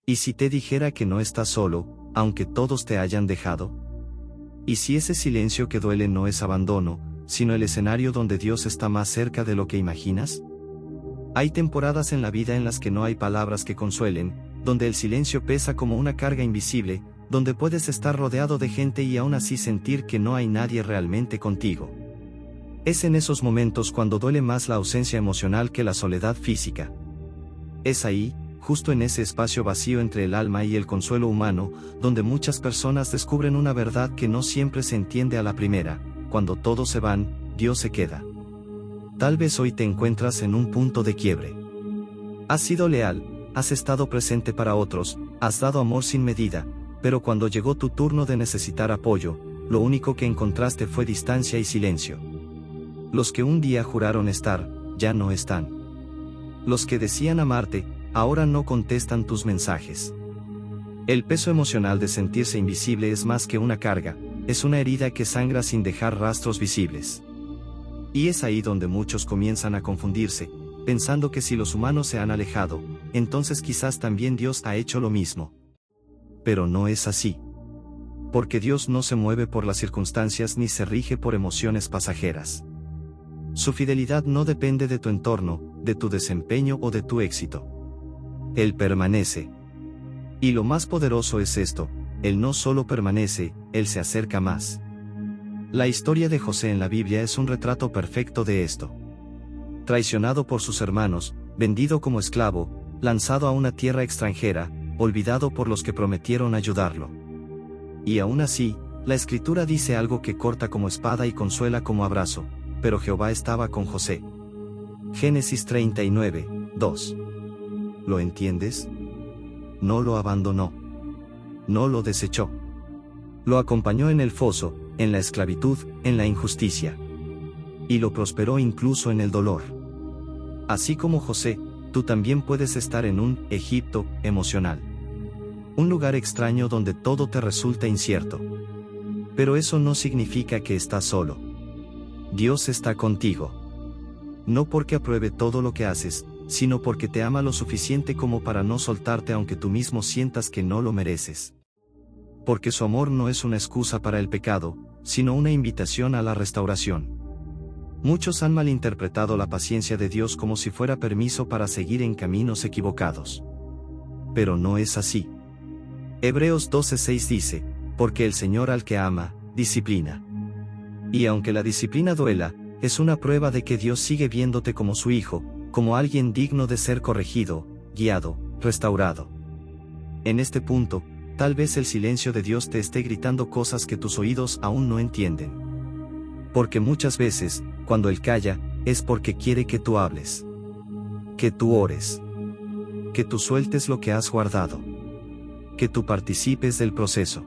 ¿Y si te dijera que no estás solo, aunque todos te hayan dejado? ¿Y si ese silencio que duele no es abandono, sino el escenario donde Dios está más cerca de lo que imaginas? Hay temporadas en la vida en las que no hay palabras que consuelen, donde el silencio pesa como una carga invisible, donde puedes estar rodeado de gente y aún así sentir que no hay nadie realmente contigo. Es en esos momentos cuando duele más la ausencia emocional que la soledad física. Es ahí, justo en ese espacio vacío entre el alma y el consuelo humano, donde muchas personas descubren una verdad que no siempre se entiende a la primera: cuando todos se van, Dios se queda. Tal vez hoy te encuentras en un punto de quiebre. Has sido leal, has estado presente para otros, has dado amor sin medida, pero cuando llegó tu turno de necesitar apoyo, lo único que encontraste fue distancia y silencio. Los que un día juraron estar, ya no están. Los que decían amarte, ahora no contestan tus mensajes. El peso emocional de sentirse invisible es más que una carga, es una herida que sangra sin dejar rastros visibles. Y es ahí donde muchos comienzan a confundirse, pensando que si los humanos se han alejado, entonces quizás también Dios ha hecho lo mismo. Pero no es así. Porque Dios no se mueve por las circunstancias ni se rige por emociones pasajeras. Su fidelidad no depende de tu entorno, de tu desempeño o de tu éxito. Él permanece. Y lo más poderoso es esto: Él no solo permanece, Él se acerca más. La historia de José en la Biblia es un retrato perfecto de esto. Traicionado por sus hermanos, vendido como esclavo, lanzado a una tierra extranjera, olvidado por los que prometieron ayudarlo. Y aún así, la Escritura dice algo que corta como espada y consuela como abrazo: pero Jehová estaba con José. Génesis 39, 2. ¿Lo entiendes? No lo abandonó. No lo desechó. Lo acompañó en el foso, en la esclavitud, en la injusticia. Y lo prosperó incluso en el dolor. Así como José, tú también puedes estar en un Egipto emocional. Un lugar extraño donde todo te resulta incierto. Pero eso no significa que estás solo. Dios está contigo. No porque apruebe todo lo que haces, sino porque te ama lo suficiente como para no soltarte aunque tú mismo sientas que no lo mereces. Porque su amor no es una excusa para el pecado, sino una invitación a la restauración. Muchos han malinterpretado la paciencia de Dios como si fuera permiso para seguir en caminos equivocados. Pero no es así. Hebreos 12:6 dice: porque el Señor al que ama, disciplina. Y aunque la disciplina duela, es una prueba de que Dios sigue viéndote como su hijo, como alguien digno de ser corregido, guiado, restaurado. En este punto, tal vez el silencio de Dios te esté gritando cosas que tus oídos aún no entienden. Porque muchas veces, cuando Él calla, es porque quiere que tú hables. Que tú ores. Que tú sueltes lo que has guardado. Que tú participes del proceso.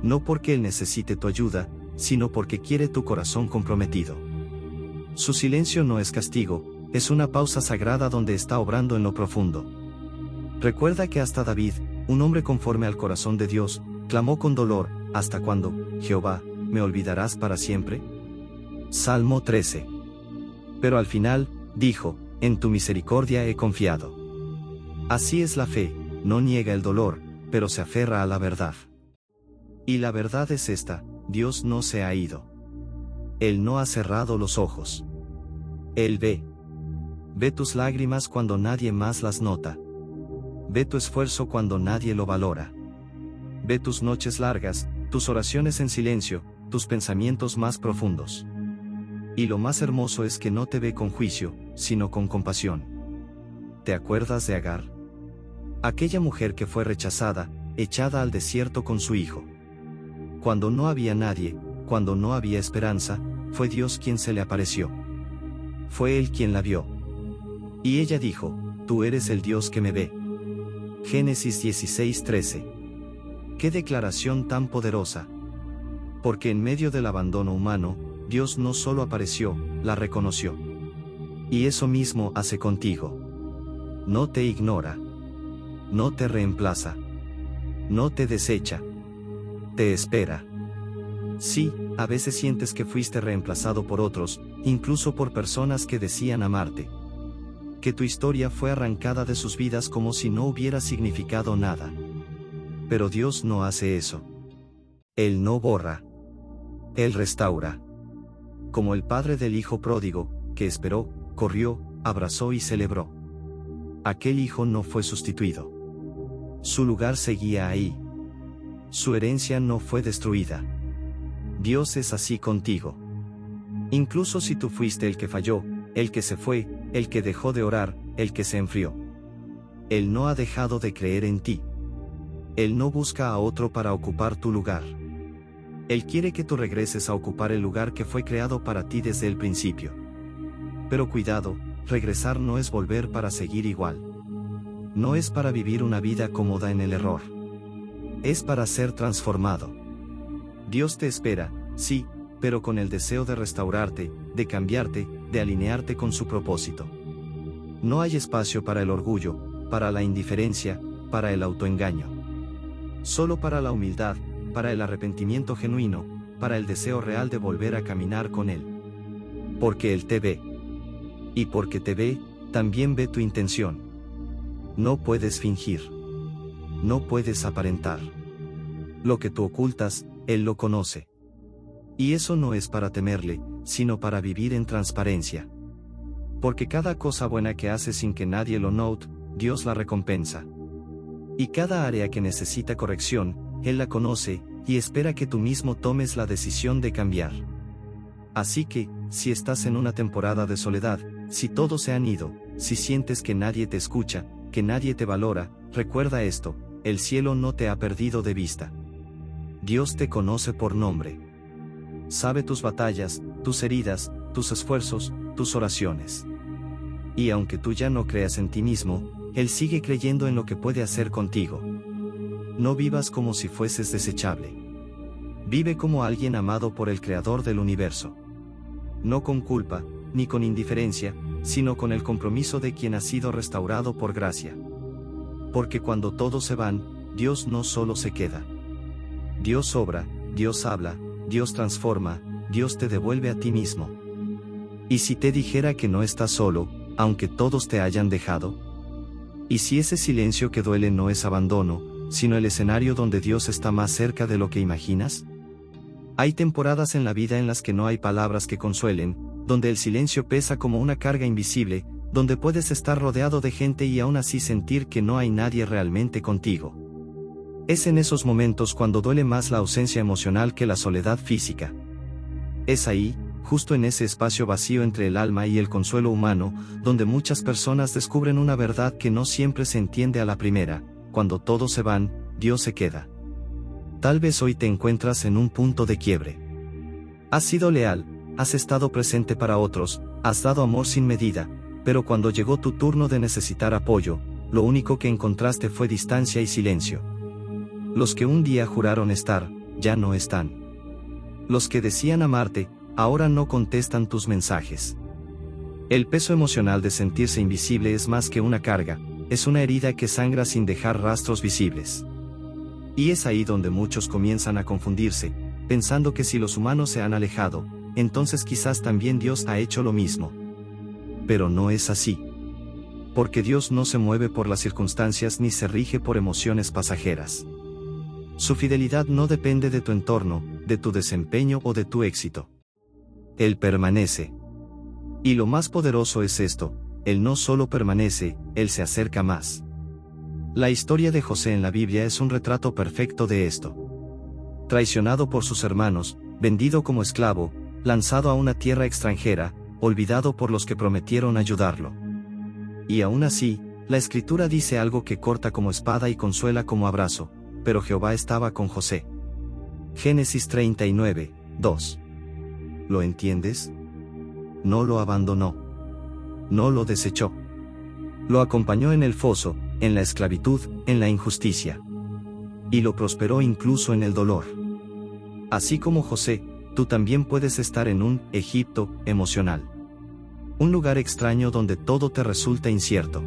No porque Él necesite tu ayuda, sino porque quiere tu corazón comprometido. Su silencio no es castigo, es una pausa sagrada donde está obrando en lo profundo. Recuerda que hasta David, un hombre conforme al corazón de Dios, clamó con dolor: ¿hasta cuándo, Jehová, me olvidarás para siempre? Salmo 13. Pero al final, dijo: en tu misericordia he confiado. Así es la fe, no niega el dolor, pero se aferra a la verdad. Y la verdad es esta: Dios no se ha ido. Él no ha cerrado los ojos. Él ve. Ve tus lágrimas cuando nadie más las nota. Ve tu esfuerzo cuando nadie lo valora. Ve tus noches largas, tus oraciones en silencio, tus pensamientos más profundos. Y lo más hermoso es que no te ve con juicio, sino con compasión. ¿Te acuerdas de Agar? Aquella mujer que fue rechazada, echada al desierto con su hijo. Cuando no había nadie, cuando no había esperanza, fue Dios quien se le apareció. Fue Él quien la vio. Y ella dijo: tú eres el Dios que me ve. Génesis 16:13. ¡Qué declaración tan poderosa! Porque en medio del abandono humano, Dios no solo apareció, la reconoció. Y eso mismo hace contigo. No te ignora. No te reemplaza. No te desecha. Te espera. Sí, a veces sientes que fuiste reemplazado por otros, incluso por personas que decían amarte. que tu historia fue arrancada de sus vidas como si no hubiera significado nada. Pero Dios no hace eso. Él no borra. Él restaura. Como el padre del hijo pródigo, que esperó, corrió, abrazó y celebró. Aquel hijo no fue sustituido. Su lugar seguía ahí. Su herencia no fue destruida. Dios es así contigo. Incluso si tú fuiste el que falló, el que se fue, el que dejó de orar, el que se enfrió. Él no ha dejado de creer en ti. Él no busca a otro para ocupar tu lugar. Él quiere que tú regreses a ocupar el lugar que fue creado para ti desde el principio. Pero cuidado, regresar no es volver para seguir igual. No es para vivir una vida cómoda en el error. Es para ser transformado. Dios te espera, sí, pero con el deseo de restaurarte, de cambiarte, de alinearte con su propósito. No hay espacio para el orgullo, para la indiferencia, para el autoengaño. Solo para la humildad, para el arrepentimiento genuino, para el deseo real de volver a caminar con Él. Porque Él te ve. Y porque te ve, también ve tu intención. No puedes fingir. No puedes aparentar. Lo que tú ocultas, Él lo conoce. Y eso no es para temerle, sino para vivir en transparencia. Porque cada cosa buena que haces sin que nadie lo note, Dios la recompensa. Y cada área que necesita corrección, Él la conoce, y espera que tú mismo tomes la decisión de cambiar. Así que, si estás en una temporada de soledad, si todos se han ido, si sientes que nadie te escucha, que nadie te valora, recuerda esto: el cielo no te ha perdido de vista. Dios te conoce por nombre. Sabe tus batallas, tus heridas, tus esfuerzos, tus oraciones. Y aunque tú ya no creas en ti mismo, Él sigue creyendo en lo que puede hacer contigo. No vivas como si fueses desechable. Vive como alguien amado por el Creador del universo. No con culpa, ni con indiferencia, sino con el compromiso de quien ha sido restaurado por gracia. Porque cuando todos se van, Dios no solo se queda. Dios obra, Dios habla, Dios transforma, Dios te devuelve a ti mismo. ¿Y si te dijera que no estás solo, aunque todos te hayan dejado? ¿Y si ese silencio que duele no es abandono, sino el escenario donde Dios está más cerca de lo que imaginas? Hay temporadas en la vida en las que no hay palabras que consuelen, donde el silencio pesa como una carga invisible, donde puedes estar rodeado de gente y aún así sentir que no hay nadie realmente contigo. Es en esos momentos cuando duele más la ausencia emocional que la soledad física. Es ahí, justo en ese espacio vacío entre el alma y el consuelo humano, donde muchas personas descubren una verdad que no siempre se entiende a la primera: cuando todos se van, Dios se queda. Tal vez hoy te encuentras en un punto de quiebre. Has sido leal, has estado presente para otros, has dado amor sin medida, pero cuando llegó tu turno de necesitar apoyo, lo único que encontraste fue distancia y silencio. Los que un día juraron estar, ya no están. Los que decían amarte, ahora no contestan tus mensajes. El peso emocional de sentirse invisible es más que una carga, es una herida que sangra sin dejar rastros visibles. Y es ahí donde muchos comienzan a confundirse, pensando que si los humanos se han alejado, entonces quizás también Dios ha hecho lo mismo. Pero no es así. Porque Dios no se mueve por las circunstancias ni se rige por emociones pasajeras. Su fidelidad no depende de tu entorno, de tu desempeño o de tu éxito. Él permanece. Y lo más poderoso es esto: Él no solo permanece, Él se acerca más. La historia de José en la Biblia es un retrato perfecto de esto. Traicionado por sus hermanos, vendido como esclavo, lanzado a una tierra extranjera, olvidado por los que prometieron ayudarlo. Y aún así, la Escritura dice algo que corta como espada y consuela como abrazo: pero Jehová estaba con José. Génesis 39, 2. ¿Lo entiendes? No lo abandonó. No lo desechó. Lo acompañó en el foso, en la esclavitud, en la injusticia. Y lo prosperó incluso en el dolor. Así como José, tú también puedes estar en un Egipto emocional. Un lugar extraño donde todo te resulta incierto.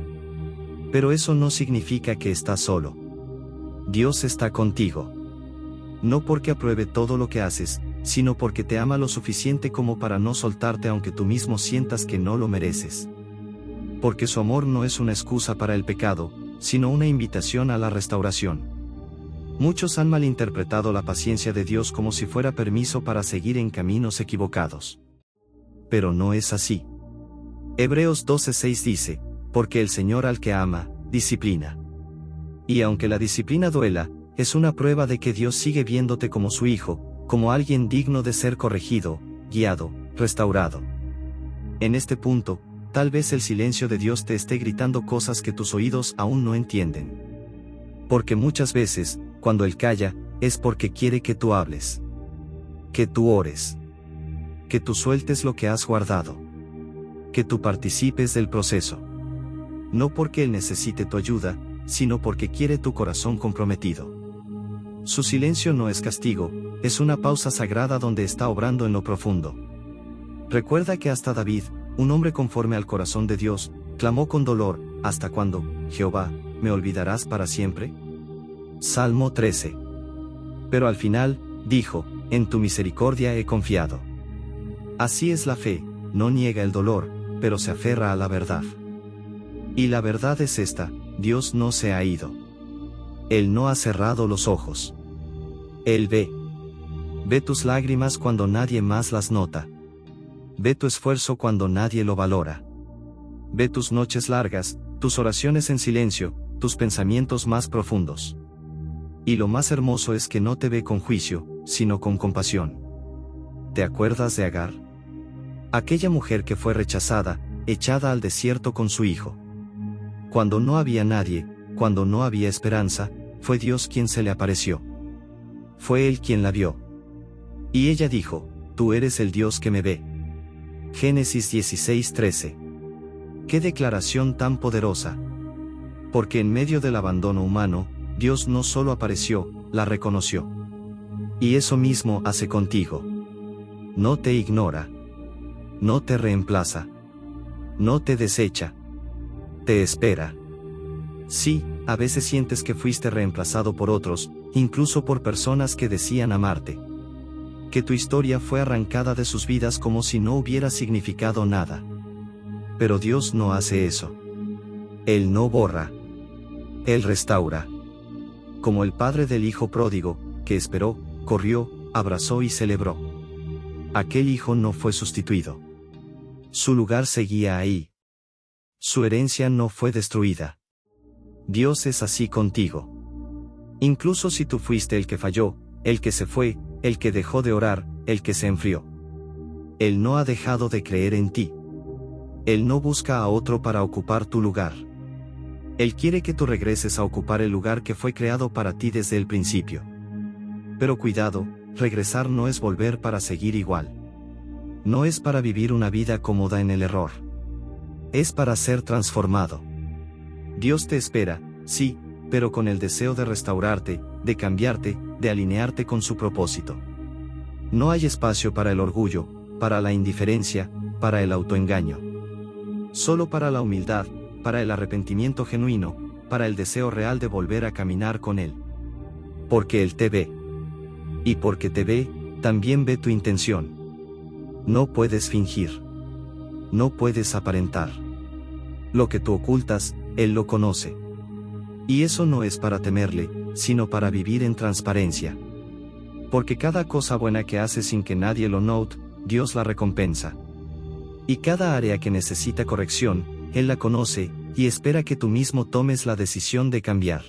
Pero eso no significa que estás solo. Dios está contigo. No porque apruebe todo lo que haces, sino porque te ama lo suficiente como para no soltarte aunque tú mismo sientas que no lo mereces. Porque su amor no es una excusa para el pecado, sino una invitación a la restauración. Muchos han malinterpretado la paciencia de Dios como si fuera permiso para seguir en caminos equivocados. Pero no es así. Hebreos 12:6 dice, porque el Señor al que ama, disciplina. Y aunque la disciplina duela, es una prueba de que Dios sigue viéndote como su hijo, como alguien digno de ser corregido, guiado, restaurado. En este punto, tal vez el silencio de Dios te esté gritando cosas que tus oídos aún no entienden. Porque muchas veces, cuando Él calla, es porque quiere que tú hables. Que tú ores. Que tú sueltes lo que has guardado. Que tú participes del proceso. No porque Él necesite tu ayuda, sino porque quiere tu corazón comprometido. Su silencio no es castigo, es una pausa sagrada donde está obrando en lo profundo. Recuerda que hasta David, un hombre conforme al corazón de Dios, clamó con dolor, ¿hasta cuándo, Jehová, me olvidarás para siempre? Salmo 13. Pero al final, dijo, en tu misericordia he confiado. Así es la fe, no niega el dolor, pero se aferra a la verdad. Y la verdad es esta, Dios no se ha ido. Él no ha cerrado los ojos. Él ve. Ve tus lágrimas cuando nadie más las nota. Ve tu esfuerzo cuando nadie lo valora. Ve tus noches largas, tus oraciones en silencio, tus pensamientos más profundos. Y lo más hermoso es que no te ve con juicio, sino con compasión. ¿Te acuerdas de Agar? Aquella mujer que fue rechazada, echada al desierto con su hijo. Cuando no había nadie, cuando no había esperanza, fue Dios quien se le apareció. Fue Él quien la vio. Y ella dijo, tú eres el Dios que me ve. Génesis 16:13. ¡Qué declaración tan poderosa! Porque en medio del abandono humano, Dios no solo apareció, la reconoció. Y eso mismo hace contigo. No te ignora. No te reemplaza. No te desecha. Te espera. Sí, a veces sientes que fuiste reemplazado por otros, incluso por personas que decían amarte. Que tu historia fue arrancada de sus vidas como si no hubiera significado nada. Pero Dios no hace eso. Él no borra. Él restaura. Como el padre del hijo pródigo, que esperó, corrió, abrazó y celebró. Aquel hijo no fue sustituido. Su lugar seguía ahí. Su herencia no fue destruida. Dios es así contigo. Incluso si tú fuiste el que falló, el que se fue, el que dejó de orar, el que se enfrió. Él no ha dejado de creer en ti. Él no busca a otro para ocupar tu lugar. Él quiere que tú regreses a ocupar el lugar que fue creado para ti desde el principio. Pero cuidado, regresar no es volver para seguir igual. No es para vivir una vida cómoda en el error. Es para ser transformado. Dios te espera, sí, pero con el deseo de restaurarte, de cambiarte, de alinearte con su propósito. No hay espacio para el orgullo, para la indiferencia, para el autoengaño. Solo para la humildad, para el arrepentimiento genuino, para el deseo real de volver a caminar con Él. Porque Él te ve. Y porque te ve, también ve tu intención. No puedes fingir. No puedes aparentar. Lo que tú ocultas, Él lo conoce. Y eso no es para temerle, sino para vivir en transparencia. Porque cada cosa buena que haces sin que nadie lo note, Dios la recompensa. Y cada área que necesita corrección, Él la conoce, y espera que tú mismo tomes la decisión de cambiar.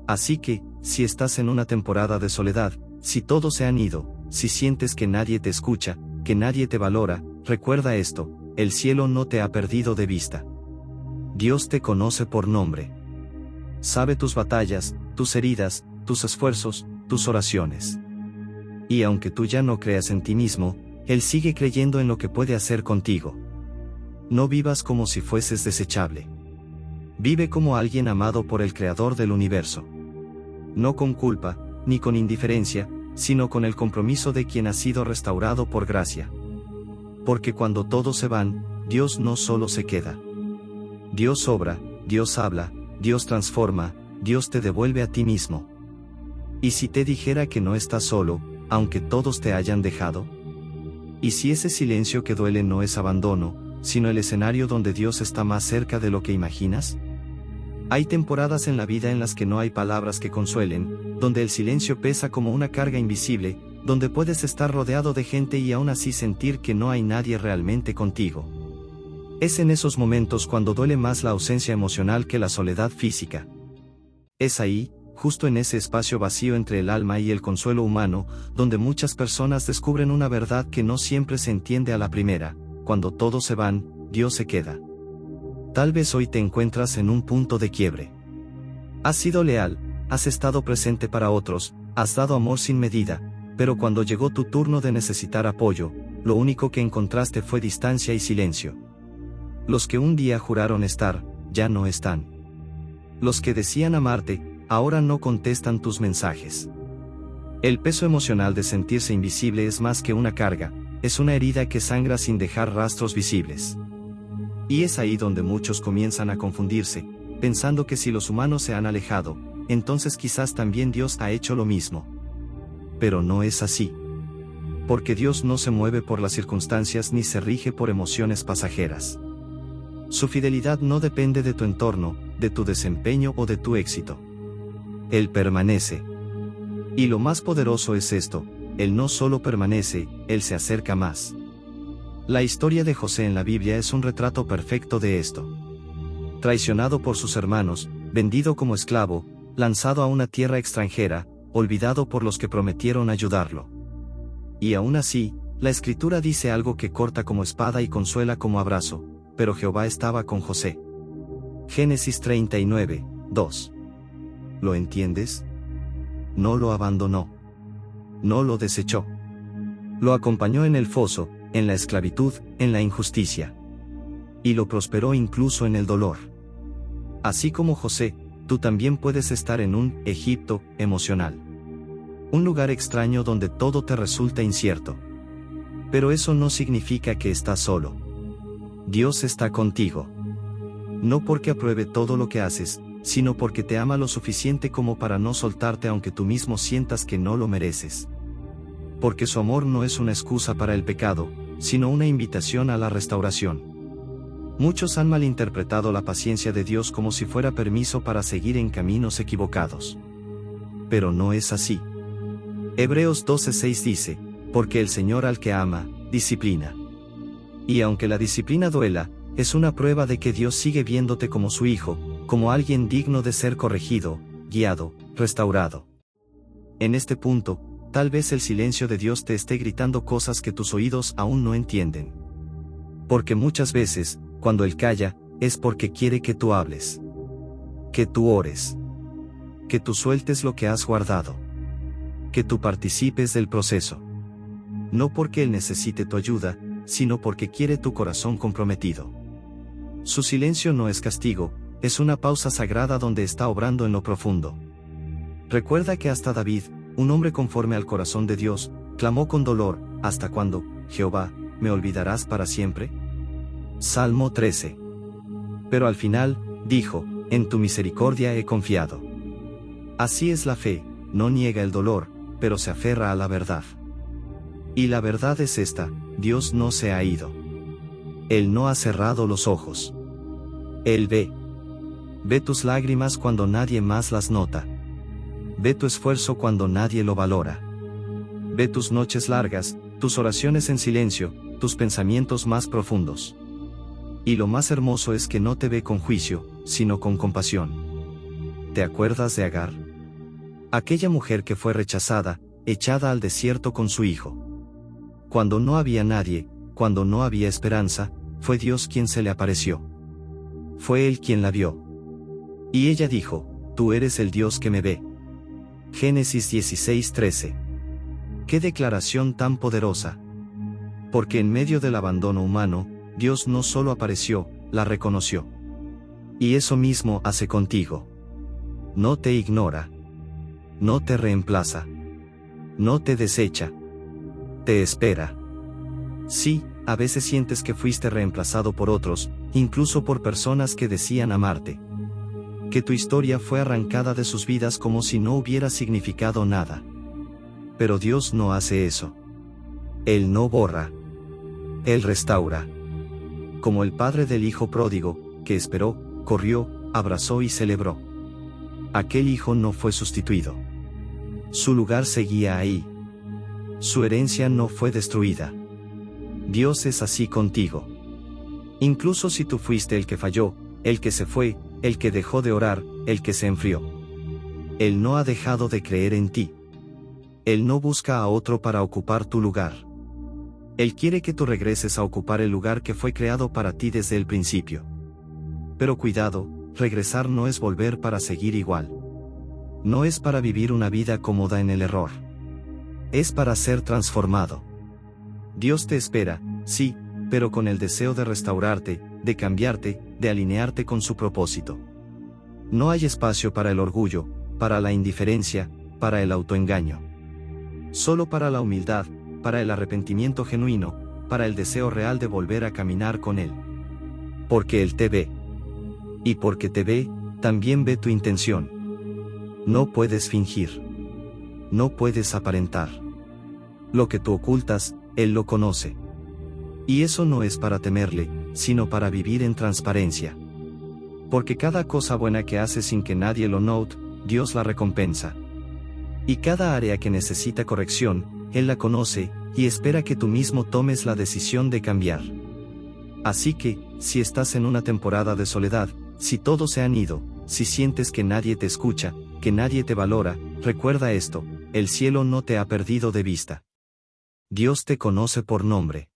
Así que, si estás en una temporada de soledad, si todos se han ido, si sientes que nadie te escucha, que nadie te valora, recuerda esto, el cielo no te ha perdido de vista. Dios te conoce por nombre. Sabe tus batallas, tus heridas, tus esfuerzos, tus oraciones. Y aunque tú ya no creas en ti mismo, Él sigue creyendo en lo que puede hacer contigo. No vivas como si fueses desechable. Vive como alguien amado por el Creador del universo. No con culpa, ni con indiferencia, sino con el compromiso de quien ha sido restaurado por gracia. Porque cuando todos se van, Dios no solo se queda. Dios obra, Dios habla, Dios transforma, Dios te devuelve a ti mismo. ¿Y si te dijera que no estás solo, aunque todos te hayan dejado? ¿Y si ese silencio que duele no es abandono, sino el escenario donde Dios está más cerca de lo que imaginas? Hay temporadas en la vida en las que no hay palabras que consuelen, donde el silencio pesa como una carga invisible, donde puedes estar rodeado de gente y aún así sentir que no hay nadie realmente contigo. Es en esos momentos cuando duele más la ausencia emocional que la soledad física. Es ahí, justo en ese espacio vacío entre el alma y el consuelo humano, donde muchas personas descubren una verdad que no siempre se entiende a la primera: cuando todos se van, Dios se queda. Tal vez hoy te encuentras en un punto de quiebre. Has sido leal, has estado presente para otros, has dado amor sin medida, pero cuando llegó tu turno de necesitar apoyo, lo único que encontraste fue distancia y silencio. Los que un día juraron estar, ya no están. Los que decían amarte, ahora no contestan tus mensajes. El peso emocional de sentirse invisible es más que una carga, es una herida que sangra sin dejar rastros visibles. Y es ahí donde muchos comienzan a confundirse, pensando que si los humanos se han alejado, entonces quizás también Dios ha hecho lo mismo. Pero no es así. Porque Dios no se mueve por las circunstancias ni se rige por emociones pasajeras. Su fidelidad no depende de tu entorno, de tu desempeño o de tu éxito. Él permanece. Y lo más poderoso es esto: Él no solo permanece, Él se acerca más. La historia de José en la Biblia es un retrato perfecto de esto. Traicionado por sus hermanos, vendido como esclavo, lanzado a una tierra extranjera, olvidado por los que prometieron ayudarlo. Y aún así, la Escritura dice algo que corta como espada y consuela como abrazo: pero Jehová estaba con José. Génesis 39, 2. ¿Lo entiendes? No lo abandonó. No lo desechó. Lo acompañó en el foso, en la esclavitud, en la injusticia. Y lo prosperó incluso en el dolor. Así como José, tú también puedes estar en un Egipto emocional. Un lugar extraño donde todo te resulta incierto. Pero eso no significa que estás solo. Dios está contigo. No porque apruebe todo lo que haces, sino porque te ama lo suficiente como para no soltarte aunque tú mismo sientas que no lo mereces. Porque su amor no es una excusa para el pecado, sino una invitación a la restauración. Muchos han malinterpretado la paciencia de Dios como si fuera permiso para seguir en caminos equivocados. Pero no es así. Hebreos 12:6 dice: porque el Señor al que ama, disciplina. Y aunque la disciplina duela, es una prueba de que Dios sigue viéndote como su hijo, como alguien digno de ser corregido, guiado, restaurado. En este punto, tal vez el silencio de Dios te esté gritando cosas que tus oídos aún no entienden. Porque muchas veces, cuando Él calla, es porque quiere que tú hables. Que tú ores. Que tú sueltes lo que has guardado. Que tú participes del proceso. No porque Él necesite tu ayuda, sino porque quiere tu corazón comprometido. Su silencio no es castigo, es una pausa sagrada donde está obrando en lo profundo. Recuerda que hasta David, un hombre conforme al corazón de Dios, clamó con dolor: ¿hasta cuándo, Jehová, me olvidarás para siempre? Salmo 13. Pero al final, dijo: en tu misericordia he confiado. Así es la fe, no niega el dolor, pero se aferra a la verdad. Y la verdad es esta: Dios no se ha ido. Él no ha cerrado los ojos. Él ve. Ve tus lágrimas cuando nadie más las nota. Ve tu esfuerzo cuando nadie lo valora. Ve tus noches largas, tus oraciones en silencio, tus pensamientos más profundos. Y lo más hermoso es que no te ve con juicio, sino con compasión. ¿Te acuerdas de Agar? Aquella mujer que fue rechazada, echada al desierto con su hijo. Cuando no había nadie, cuando no había esperanza, fue Dios quien se le apareció. Fue Él quien la vio. Y ella dijo: tú eres el Dios que me ve. Génesis 16:13. ¡Qué declaración tan poderosa! Porque en medio del abandono humano, Dios no solo apareció, la reconoció. Y eso mismo hace contigo. No te ignora. No te reemplaza. No te desecha. Te espera. Sí, a veces sientes que fuiste reemplazado por otros, incluso por personas que decían amarte. Que tu historia fue arrancada de sus vidas como si no hubiera significado nada. Pero Dios no hace eso. Él no borra. Él restaura. como el padre del hijo pródigo, que esperó, corrió, abrazó y celebró. Aquel hijo no fue sustituido. Su lugar seguía ahí. Su herencia no fue destruida. Dios es así contigo. Incluso si tú fuiste el que falló, el que se fue, el que dejó de orar, el que se enfrió. Él no ha dejado de creer en ti. Él no busca a otro para ocupar tu lugar. Él quiere que tú regreses a ocupar el lugar que fue creado para ti desde el principio. Pero cuidado, regresar no es volver para seguir igual. No es para vivir una vida cómoda en el error. Es para ser transformado. Dios te espera, sí, pero con el deseo de restaurarte, de cambiarte, de alinearte con su propósito. No hay espacio para el orgullo, para la indiferencia, para el autoengaño. Solo para la humildad, para el arrepentimiento genuino, para el deseo real de volver a caminar con Él. Porque Él te ve. Y porque te ve, también ve tu intención. No puedes fingir. No puedes aparentar. Lo que tú ocultas, Él lo conoce. Y eso no es para temerle, sino para vivir en transparencia. Porque cada cosa buena que haces sin que nadie lo note, Dios la recompensa. Y cada área que necesita corrección, Él la conoce, y espera que tú mismo tomes la decisión de cambiar. Así que, si estás en una temporada de soledad, si todos se han ido, si sientes que nadie te escucha, que nadie te valora, recuerda esto: el cielo no te ha perdido de vista. Dios te conoce por nombre.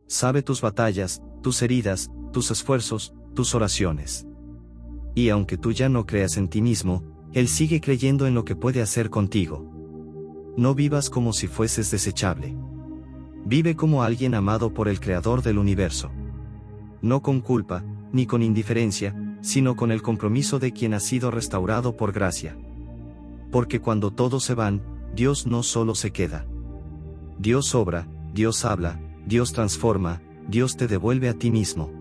Sabe tus batallas, tus heridas, tus esfuerzos, tus oraciones. Y aunque tú ya no creas en ti mismo, Él sigue creyendo en lo que puede hacer contigo. No vivas como si fueses desechable. Vive como alguien amado por el Creador del universo. No con culpa, ni con indiferencia, sino con el compromiso de quien ha sido restaurado por gracia. Porque cuando todos se van, Dios no solo se queda. Dios obra, Dios habla, Dios transforma, Dios te devuelve a ti mismo.